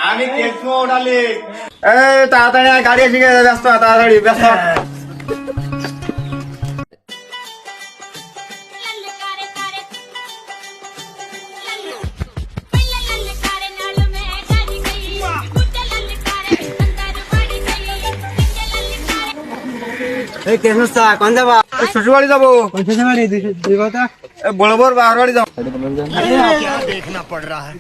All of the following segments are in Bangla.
আমি কেসমো ওঠালি তাড়াতাড়ি গাড়ি এসে গেছে, ব্যস্ত তাড়াতাড়ি ব্যস্ত। কোন যাবা? শ্বশুর বাড়ি যাবো। বড় বড় বাহার বাড়ি যাবো। देखना पड़ रहा है।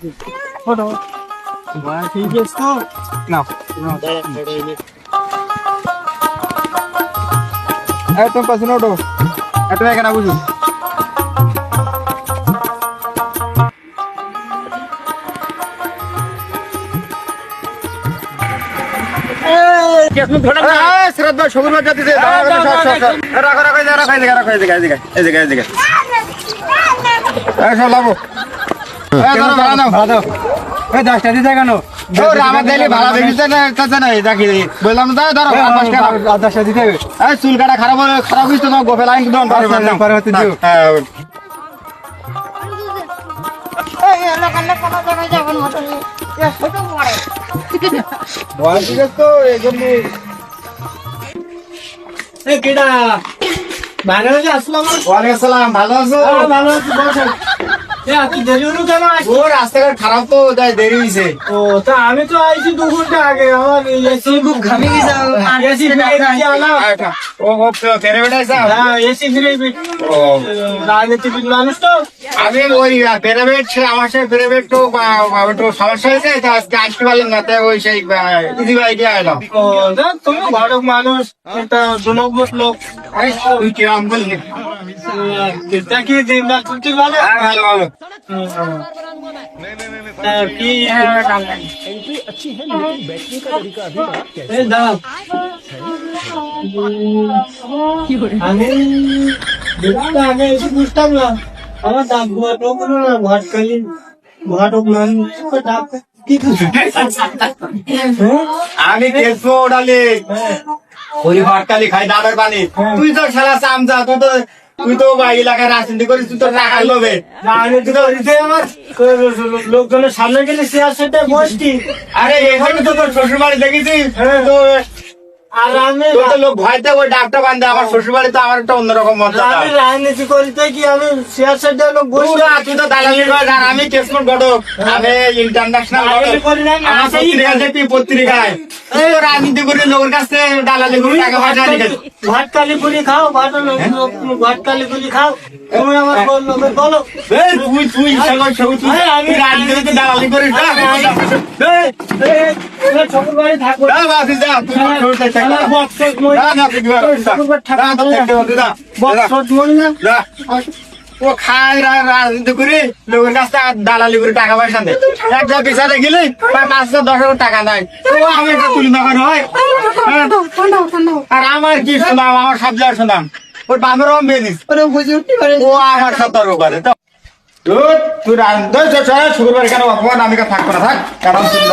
তুমি পাশে ওঠো, একটু এখানে বুঝুন। সবুজ বাচ্চা দিছে, রাখো রাখো রাখো এদিকে রাখো এদিকে এদিকে এদিকে এদিকে সব লাভো। দশটা দিতে কেন? আমার দাইলে ভাড়া বেশি না দেখি বললাম তো ধরো 10টা দিতে হবে। চুল কাটা খারাপ খারাপ হয়েছে তোমার গোপে লাইন তো এই জন্য ভালো আছে, আসসালাম। ওয়ালাইকুম আসসালাম। ভালো আছো? ভালো আছি, বসো। তুই দেরি হলো কেন? ও রাস্তাঘাট খারাপ তো তাই দেরি হয়েছে। ও তা আমি তো আইছি 2 ঘন্টা আগে। আমার এসি খুব ঘামে গেছে। এসি ও ফেরে বেড়াইছে। হ্যাঁ, এসি ফিরে রাজনীতিবিদ মানুষ তো। আমি ওই প্রাইভেট আমার সাথে প্রাইভেট তো একটু সমস্যা হয়েছে, তো আজকে আসতে পারলাম না, তাই ওই সেই দিদি ভাই দিয়ে এলাম। ও তুমি বড় মানুষ, একটা জনবস লোক। তুই কিরম বললি? কি দিন না ছুটি ভালো? ভালো ভালো। কি দাঁড়াও, আমি আগে এসে বুঝতাম না। আমার ডাক ঘটক না, ঘটকালি ঘটক মানুষ ডাক কি আমি কেসমো ওঠালি ওই ভাটকালি খাই ডাবের পানি। তুই তো খেলা চামচা, তুই তো এলাকায় রাজনীতি করিস, তুই তো টাকা লোভে। আমার লোকজনের সামনে গেলে চেয়ার সেটে বসছি। আরে এখানে তো তোর শ্বশুর বাড়ি দেখেছিস তো, আর আমি তোর তো লোক ভয়তে ওই ডাকটা বান্ধে। আমার শ্বশুর বাড়ি তো আমার একটা অন্যরকম মজা। আমি রাজনীতি করিতে কি আমি চেয়ার সেটে লোক বসি? তুই তো দালালি করিস, আর আমি কেসমোর ঘটক, আমি ইন্টারন্যাশনাল ঘটক। আমার পত্রিকা দেখবি পত্রিকায় তুই তো রাজনীতি করি, লোকের কাছ থেকে দালালি করে টাকা পয়সা নিয়ে ভাটকালি পুরি খাও, ভাটকালি পুরি খাও। তুমি আমার বলো তুই আমি রাজনীতিতে দালালি করিস না? শ্বশুর বাড়ি থাকবো। ও খায় রাজনীতি করে লোকের কাছ থেকে দালালি করে টাকা পয়সা নেই। একটা বিচারে গেলে 5-10 টাকা নাই, তো আমি একটা তুলি না হয়। আর আমার কি শোনাম, আমার সব যা শোনাম ওর বামের বেরিস ও আমার সতর্ক করে। তো তুই শুক্রবার কেন অপমান, আমি থাকবো না, থাক কারণ তুমি